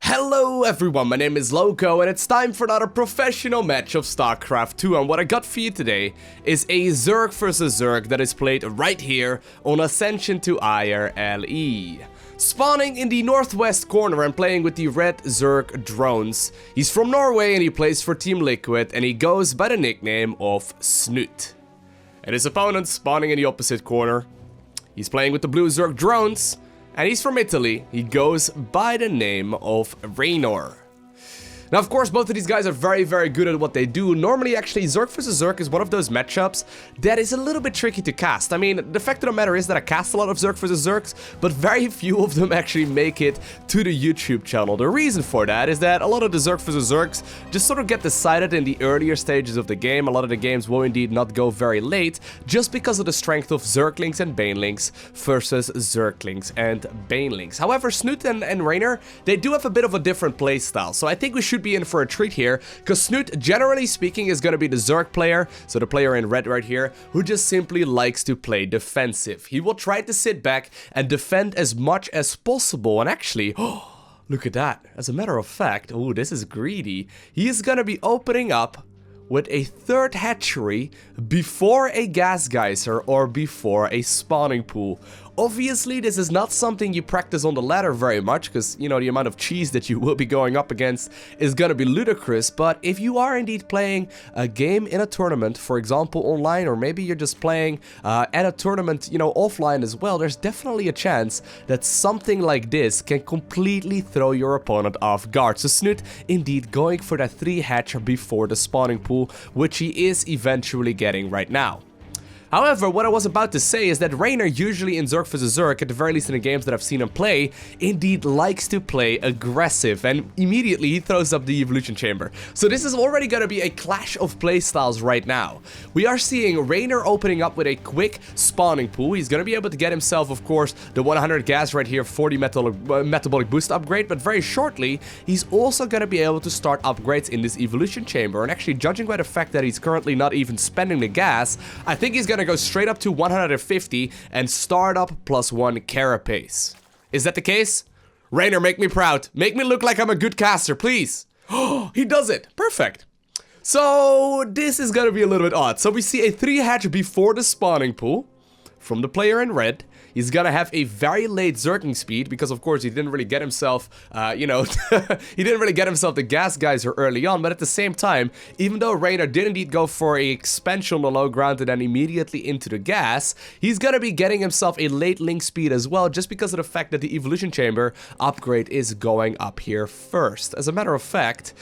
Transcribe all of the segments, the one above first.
Hello everyone, my name is Lowko and it's time for another professional match of StarCraft 2, and what I got for you today is a Zerg versus Zerg that is played right here on Ascension to IRLE. Spawning in the northwest corner and playing with the red Zerg drones. He's from Norway and he plays for Team Liquid and he goes by the nickname of Snute. And his opponent spawning in the opposite corner. He's playing with the blue Zerg drones. And he's from Italy. He goes by the name of Reynor. Now, of course, both of these guys are very good at what they do. Normally, actually, Zerg vs. Zerg is one of those matchups that is a little bit tricky to cast. I mean, the fact of the matter is that I cast a lot of Zerg vs. Zergs, but very few of them actually make it to the YouTube channel. The reason for that is that a lot of the Zerg vs. Zergs just sort of get decided in the earlier stages of the game. A lot of the games will indeed not go very late, just because of the strength of Zerglings and Banelings versus Zerglings and Banelings. However, Snute and Reynor, they do have a bit of a different playstyle, so I think we should be in for a treat here, because Snute, generally speaking, is going to be the Zerg player, so the player in red right here, who just simply likes to play defensive. He will try to sit back and defend as much as possible, and actually, look at that. As a matter of fact, oh, this is greedy. He is going to be opening up with a third hatchery before a gas geyser or before a spawning pool. Obviously, this is not something you practice on the ladder very much, because, you know, the amount of cheese that you will be going up against is gonna be ludicrous, but if you are indeed playing a game in a tournament, for example, online, or maybe you're just playing at a tournament, you know, offline as well, there's definitely a chance that something like this can completely throw your opponent off guard. So Snute, indeed, going for that 3-hatch before the spawning pool, which he is eventually getting right now. However, what I was about to say is that Reynor, usually in Zerg vs. Zerg, at the very least in the games that I've seen him play, indeed likes to play aggressive, and immediately he throws up the evolution chamber. So this is already going to be a clash of playstyles right now. We are seeing Reynor opening up with a quick spawning pool. He's going to be able to get himself, of course, the 100 gas right here, 40 metabolic boost upgrade, but very shortly, he's also going to be able to start upgrades in this evolution chamber. And actually, judging by the fact that he's currently not even spending the gas, I think he's going to go straight up to 150 and start up +1 carapace. Is that the case? Reynor, make me proud. Make me look like I'm a good caster, please. Oh, he does it. Perfect. So this is gonna be a little bit odd. So we see a 3-hatch before the spawning pool from the player in red. He's gonna have a very late Zergling speed because, of course, he didn't really get himself, he didn't really get himself the gas geyser early on. But at the same time, even though Reynor did indeed go for a expansion on the low ground and then immediately into the gas, he's gonna be getting himself a late link speed as well, just because of the fact that the evolution chamber upgrade is going up here first. As a matter of fact,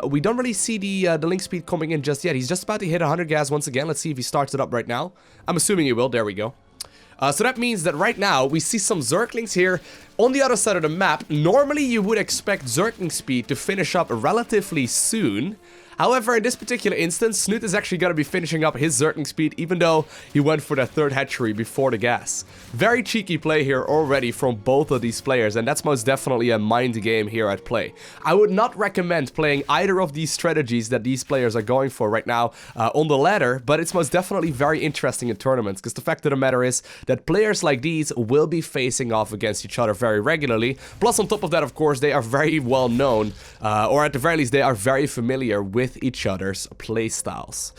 we don't really see the link speed coming in just yet. He's just about to hit 100 gas once again. Let's see if he starts it up right now. I'm assuming he will. There we go. So that means that right now we see some Zerglings here on the other side of the map. Normally you would expect Zergling speed to finish up relatively soon. However, in this particular instance, Snute is actually going to be finishing up his Zergling speed, even though he went for that 3rd hatchery before the gas. Very cheeky play here already from both of these players, and that's most definitely a mind game here at play. I would not recommend playing either of these strategies that these players are going for right now on the ladder, but it's most definitely very interesting in tournaments, because the fact of the matter is that players like these will be facing off against each other very regularly. Plus, on top of that, of course, they are very well known, or at the very least, they are very familiar with each other's playstyles.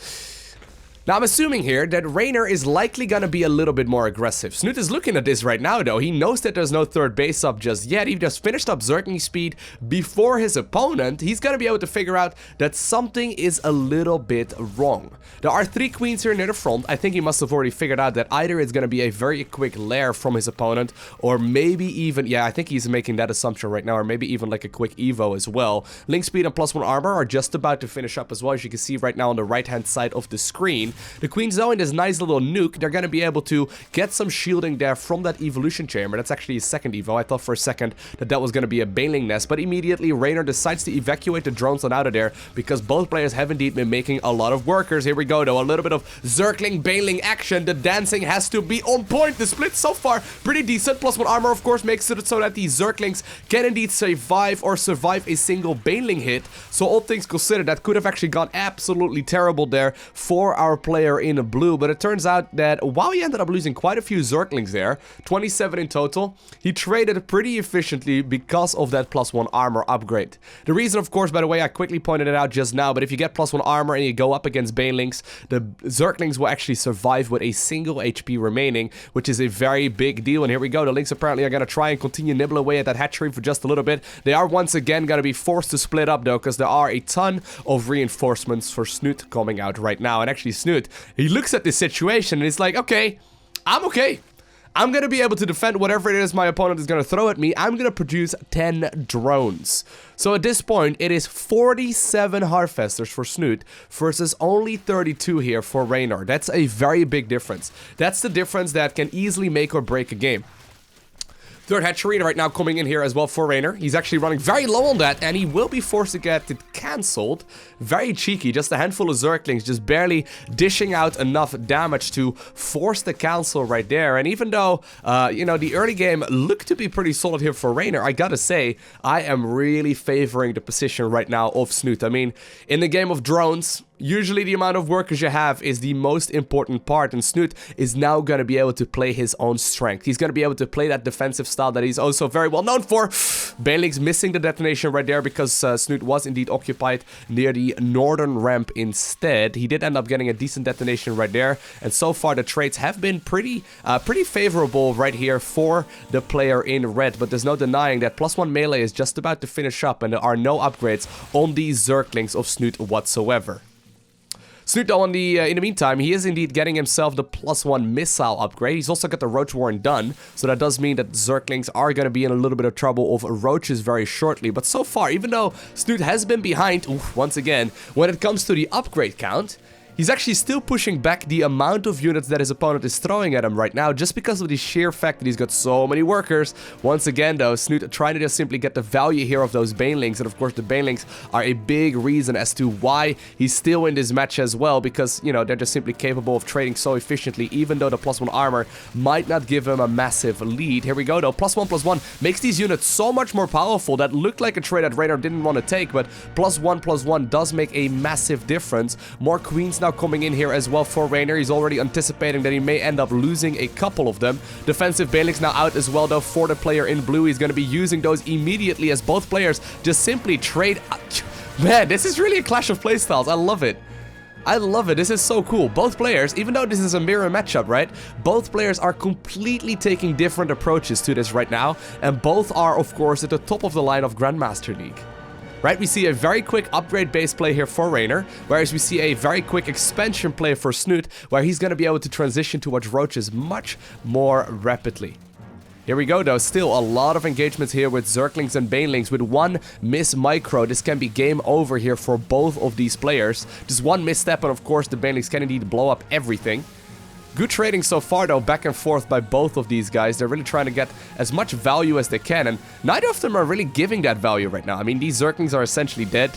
Now, I'm assuming here that Reynor is likely gonna be a little bit more aggressive. Snute is looking at this right now, though. He knows that there's no 3rd base up just yet. He just finished up Zergling speed before his opponent. He's gonna be able to figure out that something is a little bit wrong. There are 3 queens here near the front. I think he must have already figured out that either it's gonna be a very quick lair from his opponent, or maybe even, yeah, I think he's making that assumption right now, or maybe even like a quick evo as well. Link speed and +1 armor are just about to finish up as well, as you can see right now on the right-hand side of the screen. The queens, though, in this nice little nuke, they're gonna be able to get some shielding there from that evolution chamber. That's actually his 2nd evo. I thought for a second that that was gonna be a Baneling nest, but immediately Reynor decides to evacuate the drones on out of there, because both players have indeed been making a lot of workers. Here we go, though. A little bit of Zergling Baneling action. The dancing has to be on point. The split so far pretty decent. +1 armor, of course, makes it so that the Zerglings can indeed survive a single Baneling hit. So all things considered, that could have actually gone absolutely terrible there for our player in blue, but it turns out that while he ended up losing quite a few Zerglings there, 27 in total, he traded pretty efficiently because of that +1 armor upgrade. The reason, of course, by the way, I quickly pointed it out just now, but if you get +1 armor and you go up against Banelings, the Zerglings will actually survive with a single HP remaining, which is a very big deal. And here we go, the Lynx apparently are going to try and continue nibble away at that hatchery for just a little bit. They are once again going to be forced to split up though, because there are a ton of reinforcements for Snute coming out right now. And actually Snute, he looks at this situation and he's like, okay, I'm okay. I'm going to be able to defend whatever it is my opponent is going to throw at me. I'm going to produce 10 drones. So at this point, it is 47 Harvesters for Snute versus only 32 here for Reynor. That's a very big difference. That's the difference that can easily make or break a game. Third hatchery right now coming in here as well for Reynor. He's actually running very low on that, and he will be forced to get it cancelled. Very cheeky, just a handful of Zerglings just barely dishing out enough damage to force the cancel right there. And even though, you know, the early game looked to be pretty solid here for Reynor, I gotta say, I am really favoring the position right now of Snute. I mean, in the game of drones, usually the amount of workers you have is the most important part, and Snute is now going to be able to play his own strength. He's going to be able to play that defensive style that he's also very well known for. Baneling's missing the detonation right there because Snute was indeed occupied near the northern ramp instead. He did end up getting a decent detonation right there, and so far the trades have been pretty favorable right here for the player in red, but there's no denying that +1 melee is just about to finish up, and there are no upgrades on these Zerglings of Snute whatsoever. Snute, though, in the meantime, he is indeed getting himself the +1 missile upgrade. He's also got the Roach Warren done, so that does mean that Zerglings are going to be in a little bit of trouble of roaches very shortly. But so far, even though Snute has been behind, once again, when it comes to the upgrade count, he's actually still pushing back the amount of units that his opponent is throwing at him right now, just because of the sheer fact that he's got so many workers. Once again, though, Snute trying to just simply get the value here of those Banelings, and of course the Banelings are a big reason as to why he's still in this match as well, because, you know, they're just simply capable of trading so efficiently, even though the +1 armor might not give him a massive lead. Here we go, though, +1/+1 makes these units so much more powerful. That looked like a trade that Reynor didn't want to take, but +1/+1 does make a massive difference. More queens now coming in here as well for Reynor. He's already anticipating that he may end up losing a couple of them. Defensive Banelings now out as well, though, for the player in blue. He's going to be using those immediately as both players just simply trade. Man, this is really a clash of playstyles. I love it. I love it. This is so cool. Both players, even though this is a mirror matchup, right? Both players are completely taking different approaches to this right now, and both are, of course, at the top of the line of Grandmaster League. Right, we see a very quick upgrade-based play here for Reynor, whereas we see a very quick expansion play for Snute, where he's going to be able to transition towards roaches much more rapidly. Here we go, though. Still a lot of engagements here with Zerglings and Banelings. With one miss micro, this can be game over here for both of these players. Just one misstep, and of course the Banelings can indeed blow up everything. Good trading so far, though, back and forth by both of these guys. They're really trying to get as much value as they can, and neither of them are really giving that value right now. I mean, these Zerglings are essentially dead.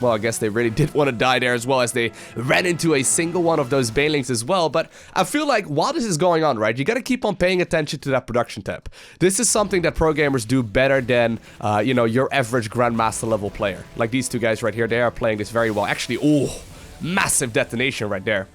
Well, I guess they really did want to die there as well, as they ran into a single one of those Banelings as well. But I feel like while this is going on, right, you got to keep on paying attention to that production tab. This is something that pro gamers do better than, you know, your average Grandmaster level player. Like these two guys right here, they are playing this very well. Actually, oh, massive detonation right there.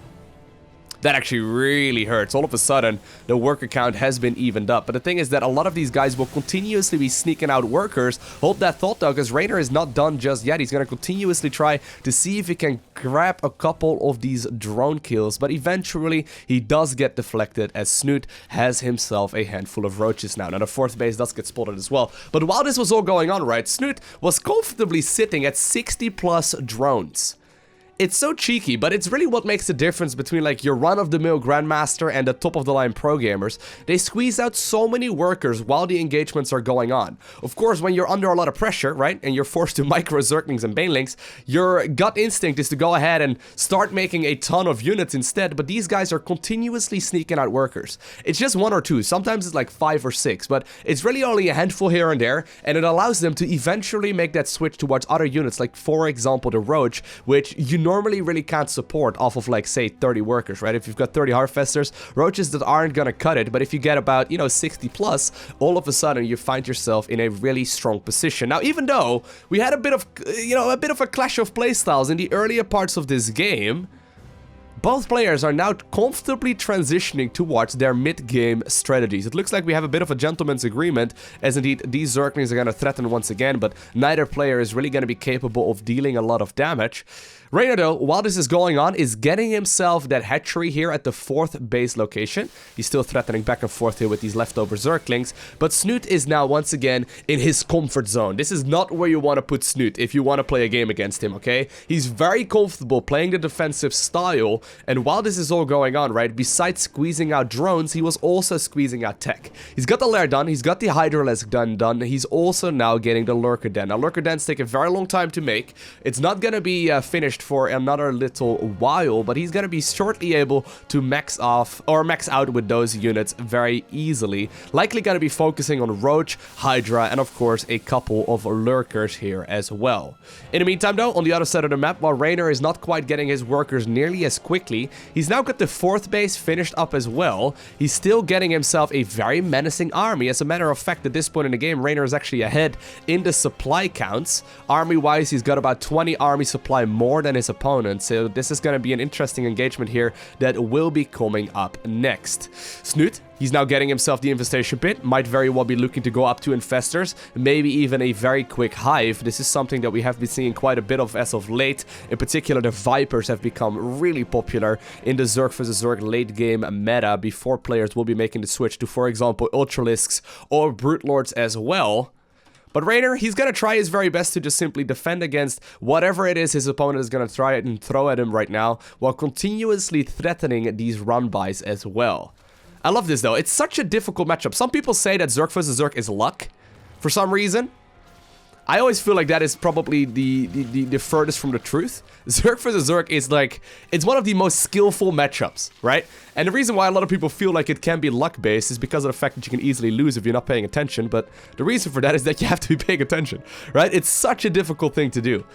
That actually really hurts. All of a sudden, the worker count has been evened up. But the thing is that a lot of these guys will continuously be sneaking out workers. Hold that thought, though, because Reynor is not done just yet. He's going to continuously try to see if he can grab a couple of these drone kills. But eventually, he does get deflected, as Snute has himself a handful of roaches now. Now, the fourth base does get spotted as well. But while this was all going on, right, Snute was comfortably sitting at 60+ drones. It's so cheeky, but it's really what makes the difference between like your run-of-the-mill Grandmaster and the top-of-the-line pro gamers. They squeeze out so many workers while the engagements are going on. Of course, when you're under a lot of pressure, right, and you're forced to micro Zerglings and Banelings, your gut instinct is to go ahead and start making a ton of units instead, but these guys are continuously sneaking out workers. It's just one or two, sometimes it's like 5 or 6, but it's really only a handful here and there, and it allows them to eventually make that switch towards other units, like for example the Roach, which you normally really can't support off of like say 30 workers, right? If you've got 30 Harvesters, roaches that aren't gonna cut it, but if you get about, you know, 60+, all of a sudden you find yourself in a really strong position. Now, even though we had a bit of, you know, a bit of a clash of playstyles in the earlier parts of this game, both players are now comfortably transitioning towards their mid-game strategies. It looks like we have a bit of a gentleman's agreement, as indeed these Zerglings are going to threaten once again, but neither player is really going to be capable of dealing a lot of damage. Reynor, though, while this is going on, is getting himself that hatchery here at the 4th base location. He's still threatening back and forth here with these leftover Zerglings, but Snute is now once again in his comfort zone. This is not where you want to put Snute if you want to play a game against him, okay? He's very comfortable playing the defensive style, and while this is all going on, right, besides squeezing out drones, he was also squeezing out tech. He's got the lair done, he's got the Hydralisk done, he's also now getting the Lurker Den. Now, Lurker Dens take a very long time to make. It's not gonna be finished for another little while, but he's gonna be shortly able to max out with those units very easily. Likely gonna be focusing on Roach, Hydra, and of course a couple of Lurkers here as well. In the meantime, though, on the other side of the map, while Reynor is not quite getting his workers nearly as quickly, he's now got the 4th base finished up as well. He's still getting himself a very menacing army. As a matter of fact, at this point in the game, Reynor is actually ahead in the supply counts. Army-wise, he's got about 20 army supply more than his opponent, so this is going to be an interesting engagement here that will be coming up next. Snute, he's now getting himself the infestation pit, might very well be looking to go up to infestors, maybe even a very quick hive. This is something that we have been seeing quite a bit of as of late. In particular, the Vipers have become really popular in the Zerg vs Zerg late game meta before players will be making the switch to, for example, Ultralisks or Brute Lords as well. But Reynor, he's going to try his very best to just simply defend against whatever it is his opponent is going to try and throw at him right now, while continuously threatening these run-bys as well. I love this, though. It's such a difficult matchup. Some people say that Zerg vs Zerg is luck for some reason. I always feel like that is probably the furthest from the truth. Zerg vs Zerg is like, it's one of the most skillful matchups, right? And the reason why a lot of people feel like it can be luck-based is because of the fact that you can easily lose if you're not paying attention, but the reason for that is that you have to be paying attention, right? It's such a difficult thing to do.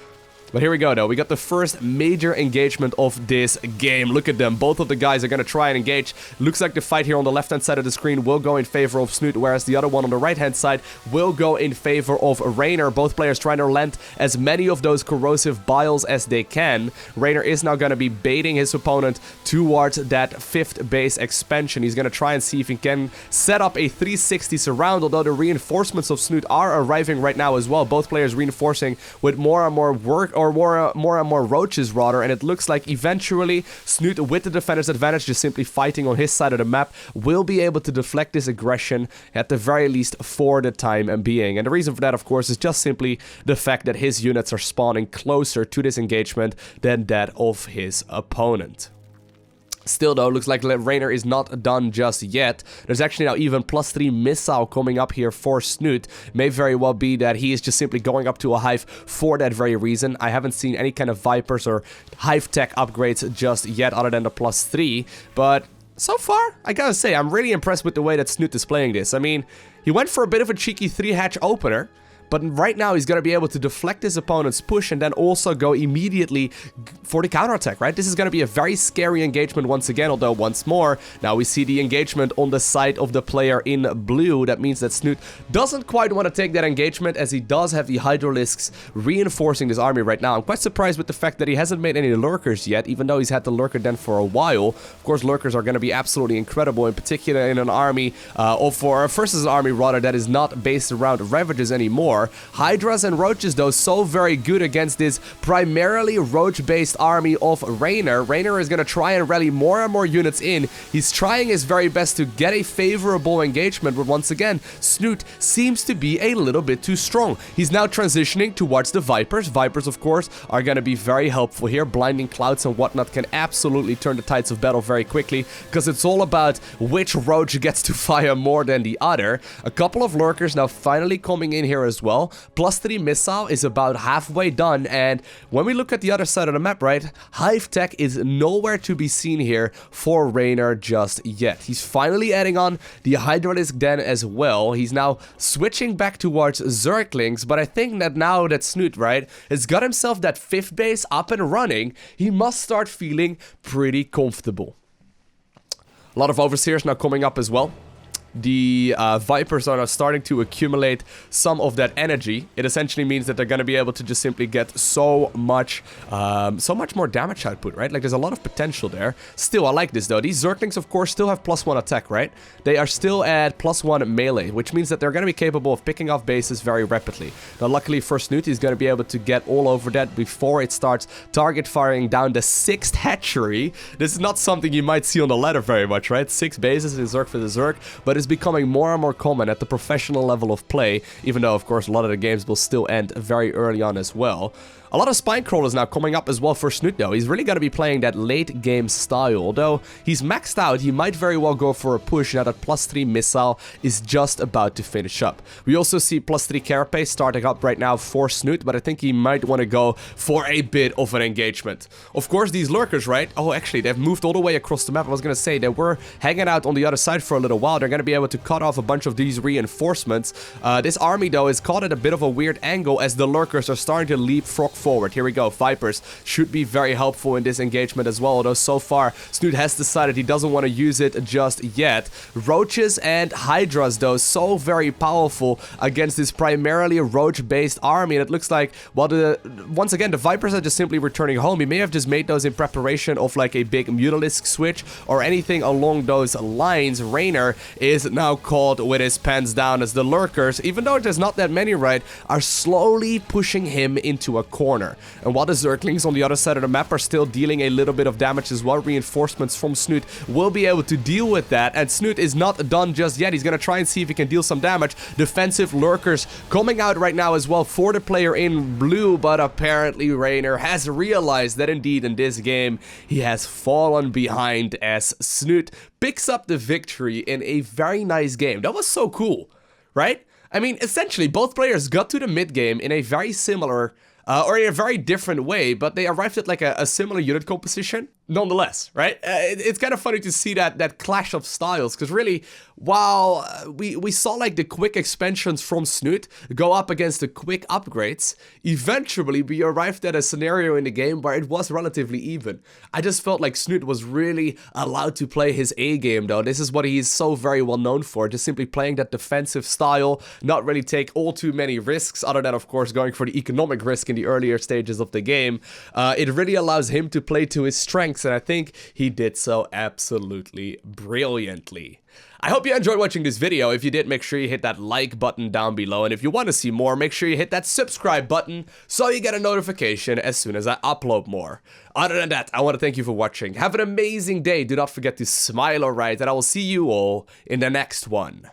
But here we go, though. We got the first major engagement of this game. Look at them. Both of the guys are going to try and engage. Looks like the fight here on the left-hand side of the screen will go in favor of Snute, whereas the other one on the right-hand side will go in favor of Reynor. Both players trying to land as many of those corrosive biles as they can. Reynor is now going to be baiting his opponent towards that 5th base expansion. He's going to try and see if he can set up a 360 surround, although the reinforcements of Snute are arriving right now as well. Both players reinforcing with more and more work, or more and more roaches rather, and it looks like eventually Snute, with the defender's advantage, just simply fighting on his side of the map, will be able to deflect this aggression at the very least for the time being. And the reason for that, of course, is just simply the fact that his units are spawning closer to this engagement than that of his opponent. Still, though, looks like Reynor is not done just yet. There's actually now even +3 missile coming up here for Snute. May very well be that he is just simply going up to a hive for that very reason. I haven't seen any kind of Vipers or hive tech upgrades just yet other than the +3, but so far, I gotta say, I'm really impressed with the way that Snute is playing this. I mean, he went for a bit of a cheeky 3-hatch opener, but right now he's going to be able to deflect his opponent's push and then also go immediately for the counterattack, right? This is going to be a very scary engagement once again, although once more, now we see the engagement on the side of the player in blue. That means that Snute doesn't quite want to take that engagement, as he does have the Hydralisks reinforcing this army right now. I'm quite surprised with the fact that he hasn't made any Lurkers yet, even though he's had the Lurker Den for a while. Of course, Lurkers are going to be absolutely incredible, in particular in an army, versus an army rather, that is not based around Ravages anymore. Hydras and Roaches, though, so very good against this primarily Roach-based army of Reynor. Reynor is going to try and rally more and more units in. He's trying his very best to get a favorable engagement, but once again, Snute seems to be a little bit too strong. He's now transitioning towards the Vipers. Vipers, of course, are going to be very helpful here. Blinding clouds and whatnot can absolutely turn the tides of battle very quickly, because it's all about which Roach gets to fire more than the other. A couple of Lurkers now finally coming in here as well. +3 missile is about halfway done, and when we look at the other side of the map, right, hive tech is nowhere to be seen here for Reynor just yet. He's finally adding on the Hydralisk Den as well. He's now switching back towards Zerglings, but I think that now that Snute, right, has got himself that 5th base up and running, he must start feeling pretty comfortable. A lot of overseers now coming up as well. the Vipers are now starting to accumulate some of that energy, it essentially means that they're going to be able to just simply get so much more damage output, right? Like, there's a lot of potential there. Still, I like this, though. These Zerglings, of course, still have +1 attack, right? They are still at +1 melee, which means that they're going to be capable of picking off bases very rapidly. Now, luckily for Snute, he's going to be able to get all over that before it starts target firing down the 6th hatchery. This is not something you might see on the ladder very much, right? 6 bases in Zerg for the Zerg, but it's becoming more and more common at the professional level of play, even though, of course, a lot of the games will still end very early on as well. A lot of spine crawlers now coming up as well for Snute, though. He's really going to be playing that late game style. Although he's maxed out, he might very well go for a push now that +3 missile is just about to finish up. We also see +3 carapace starting up right now for Snute, but I think he might want to go for a bit of an engagement. Of course, these lurkers, right? Oh, actually, they've moved all the way across the map. I was going to say, they were hanging out on the other side for a little while. They're going to be able to cut off a bunch of these reinforcements. This army, though, is caught at a bit of a weird angle as the lurkers are starting to leapfrog forward. Here we go. Vipers should be very helpful in this engagement as well, although so far Snute has decided he doesn't want to use it just yet. Roaches and Hydras, though, so very powerful against this primarily roach-based army, and it looks like, well, once again, the Vipers are just simply returning home. He may have just made those in preparation of like a big Mutalisk switch or anything along those lines. Reynor is now caught with his pants down as the lurkers, even though there's not that many, right, are slowly pushing him into a corner. And while the Zerglings on the other side of the map are still dealing a little bit of damage as well, reinforcements from Snute will be able to deal with that. And Snute is not done just yet. He's going to try and see if he can deal some damage. Defensive lurkers coming out right now as well for the player in blue, but apparently Reynor has realized that indeed in this game he has fallen behind as Snute picks up the victory in a very nice game. That was so cool, right? I mean, essentially both players got to the mid game in a very similar or in a very different way, but they arrived at like a similar unit composition nonetheless, right? It's kind of funny to see that clash of styles, because really, while we saw like the quick expansions from Snute go up against the quick upgrades, eventually we arrived at a scenario in the game where it was relatively even. I just felt like Snute was really allowed to play his A game, though. This is what he's so very well known for, just simply playing that defensive style, not really take all too many risks, other than, of course, going for the economic risk in the earlier stages of the game. It really allows him to play to his strengths, and I think he did so absolutely brilliantly. I hope you enjoyed watching this video. If you did, make sure you hit that like button down below, and if you want to see more, make sure you hit that subscribe button so you get a notification as soon as I upload more. Other than that, I want to thank you for watching. Have an amazing day. Do not forget to smile, alright, and I will see you all in the next one.